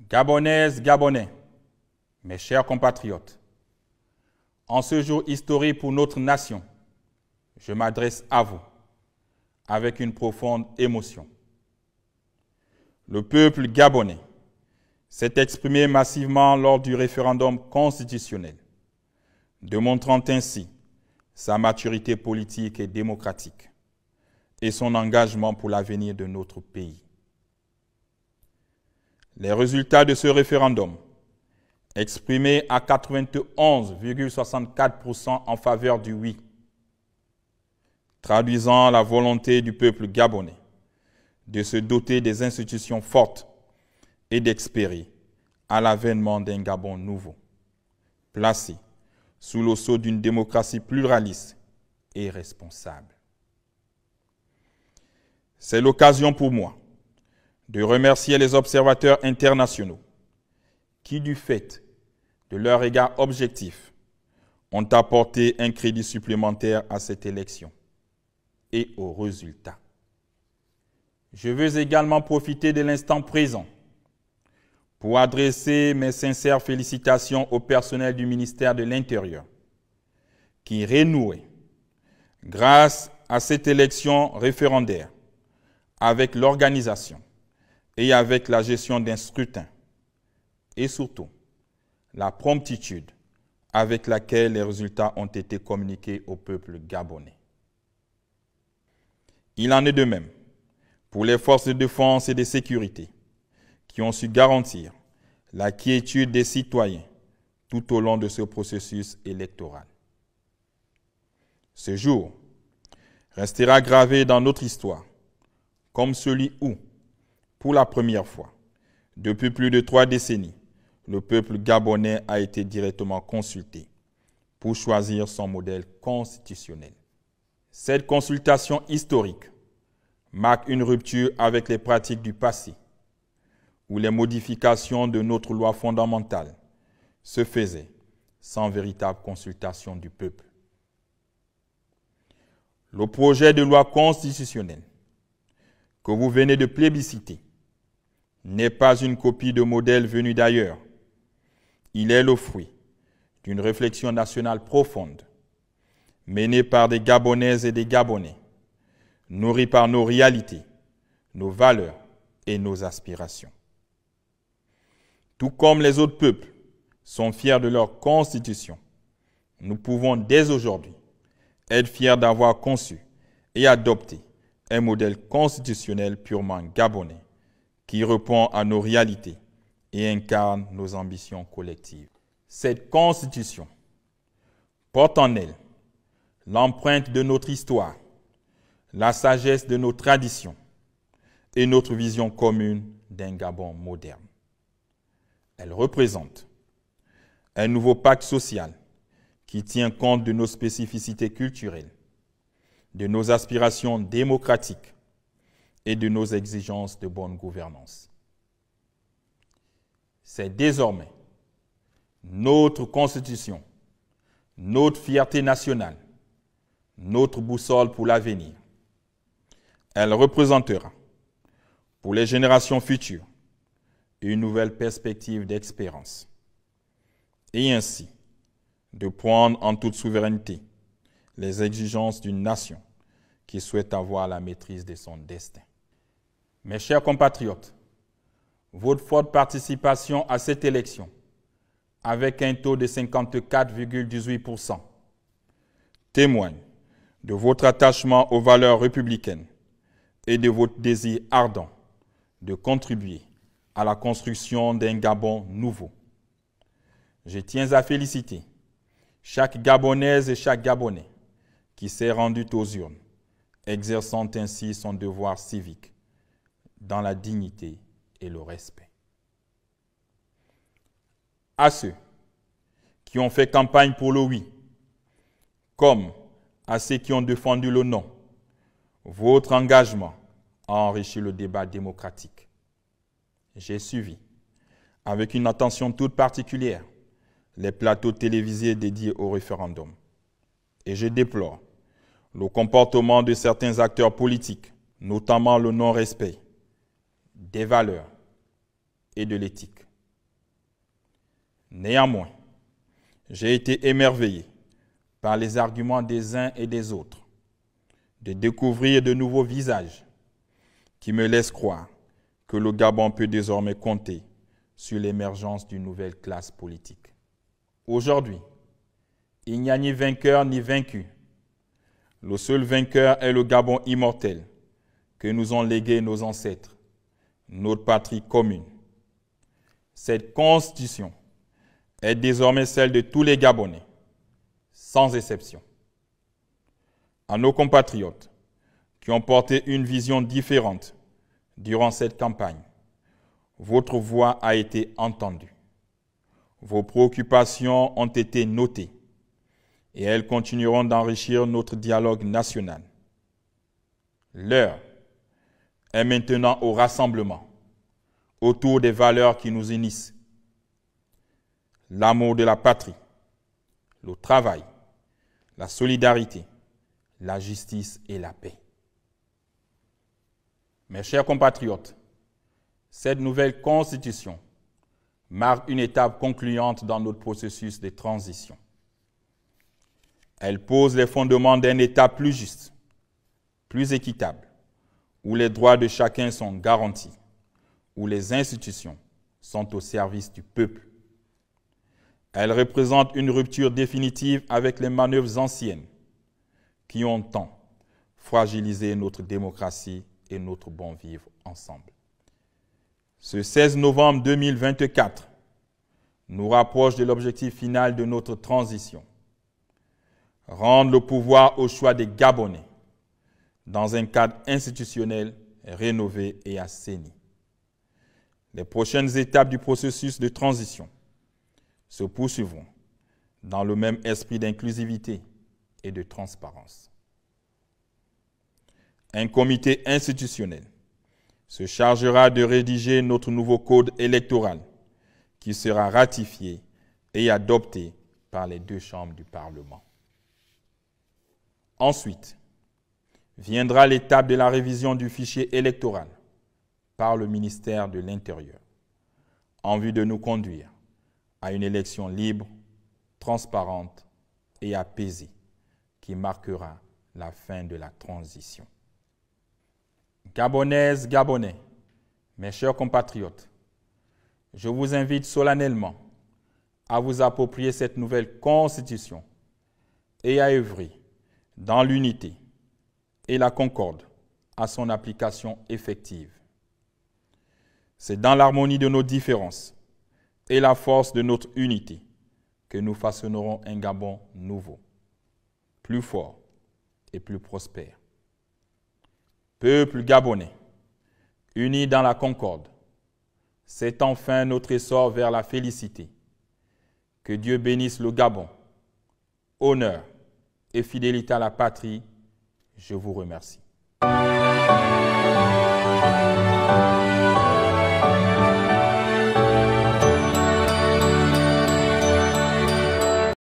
Gabonaises, Gabonais, mes chers compatriotes, en ce jour historique pour notre nation, je m'adresse à vous avec une profonde émotion. Le peuple gabonais s'est exprimé massivement lors du référendum constitutionnel, démontrant ainsi sa maturité politique et démocratique et son engagement pour l'avenir de notre pays. Les résultats de ce référendum, exprimés à 91,64% en faveur du oui, traduisant la volonté du peuple gabonais de se doter des institutions fortes et d'espérer à l'avènement d'un Gabon nouveau, placé sous le sceau d'une démocratie pluraliste et responsable. C'est l'occasion pour moi de remercier les observateurs internationaux qui, du fait de leur regard objectif, ont apporté un crédit supplémentaire à cette élection et aux résultats. Je veux également profiter de l'instant présent pour adresser mes sincères félicitations au personnel du ministère de l'Intérieur qui renouait, grâce à cette élection référendaire, avec l'organisation et avec la gestion d'un scrutin, et surtout la promptitude avec laquelle les résultats ont été communiqués au peuple gabonais. Il en est de même pour les forces de défense et de sécurité qui ont su garantir la quiétude des citoyens tout au long de ce processus électoral. Ce jour restera gravé dans notre histoire comme celui où, pour la première fois, depuis plus de 3 décennies, le peuple gabonais a été directement consulté pour choisir son modèle constitutionnel. Cette consultation historique marque une rupture avec les pratiques du passé, où les modifications de notre loi fondamentale se faisaient sans véritable consultation du peuple. Le projet de loi constitutionnelle que vous venez de plébisciter n'est pas une copie de modèle venu d'ailleurs. Il est le fruit d'une réflexion nationale profonde, menée par des Gabonaises et des Gabonais, nourris par nos réalités, nos valeurs et nos aspirations. Tout comme les autres peuples sont fiers de leur constitution, nous pouvons dès aujourd'hui être fiers d'avoir conçu et adopté un modèle constitutionnel purement gabonais qui répond à nos réalités et incarne nos ambitions collectives. Cette constitution porte en elle l'empreinte de notre histoire, la sagesse de nos traditions et notre vision commune d'un Gabon moderne. Elle représente un nouveau pacte social qui tient compte de nos spécificités culturelles, de nos aspirations démocratiques et de nos exigences de bonne gouvernance. C'est désormais notre Constitution, notre fierté nationale, notre boussole pour l'avenir. Elle représentera, pour les générations futures, une nouvelle perspective d'espérance, et ainsi de prendre en toute souveraineté les exigences d'une nation qui souhaite avoir la maîtrise de son destin. Mes chers compatriotes, votre forte participation à cette élection, avec un taux de 54,18%, témoigne de votre attachement aux valeurs républicaines et de votre désir ardent de contribuer à la construction d'un Gabon nouveau. Je tiens à féliciter chaque Gabonaise et chaque Gabonais qui s'est rendu aux urnes, exerçant ainsi son devoir civique dans la dignité et le respect. À ceux qui ont fait campagne pour le oui, comme à ceux qui ont défendu le non, votre engagement a enrichi le débat démocratique. J'ai suivi, avec une attention toute particulière, les plateaux télévisés dédiés au référendum. Et je déplore le comportement de certains acteurs politiques, notamment le non-respect des valeurs et de l'éthique, Néanmoins, j'ai été émerveillé par les arguments des uns et des autres, de découvrir de nouveaux visages qui me laissent croire que le Gabon peut désormais compter sur l'émergence d'une nouvelle classe politique. Aujourd'hui, il n'y a ni vainqueur ni vaincu. Le seul vainqueur est le Gabon immortel que nous ont légué nos ancêtres, notre patrie commune. Cette constitution est désormais celle de tous les Gabonais, sans exception. À nos compatriotes qui ont porté une vision différente durant cette campagne, votre voix a été entendue. Vos préoccupations ont été notées et elles continueront d'enrichir notre dialogue national. L'heure est maintenant au rassemblement autour des valeurs qui nous unissent. L'amour de la patrie, le travail, la solidarité, la justice et la paix. Mes chers compatriotes, cette nouvelle constitution marque une étape concluante dans notre processus de transition. Elle pose les fondements d'un État plus juste, plus équitable, où les droits de chacun sont garantis, où les institutions sont au service du peuple. Elle représente une rupture définitive avec les manœuvres anciennes qui ont tant fragilisé notre démocratie et notre bon vivre ensemble. Ce 16 novembre 2024 nous rapproche de l'objectif final de notre transition. Rendre le pouvoir au choix des Gabonais dans un cadre institutionnel rénové et assaini. Les prochaines étapes du processus de transition se poursuivront dans le même esprit d'inclusivité et de transparence. Un comité institutionnel se chargera de rédiger notre nouveau code électoral qui sera ratifié et adopté par les deux chambres du Parlement. Ensuite, viendra l'étape de la révision du fichier électoral par le ministère de l'Intérieur, en vue de nous conduire à une élection libre, transparente et apaisée qui marquera la fin de la transition. Gabonaises, Gabonais, mes chers compatriotes, je vous invite solennellement à vous approprier cette nouvelle constitution et à œuvrer dans l'unité et la concorde à son application effective. C'est dans l'harmonie de nos différences et la force de notre unité que nous façonnerons un Gabon nouveau, plus fort et plus prospère. Peuple gabonais, unis dans la concorde, c'est enfin notre essor vers la félicité. Que Dieu bénisse le Gabon. Honneur et fidélité à la patrie, je vous remercie.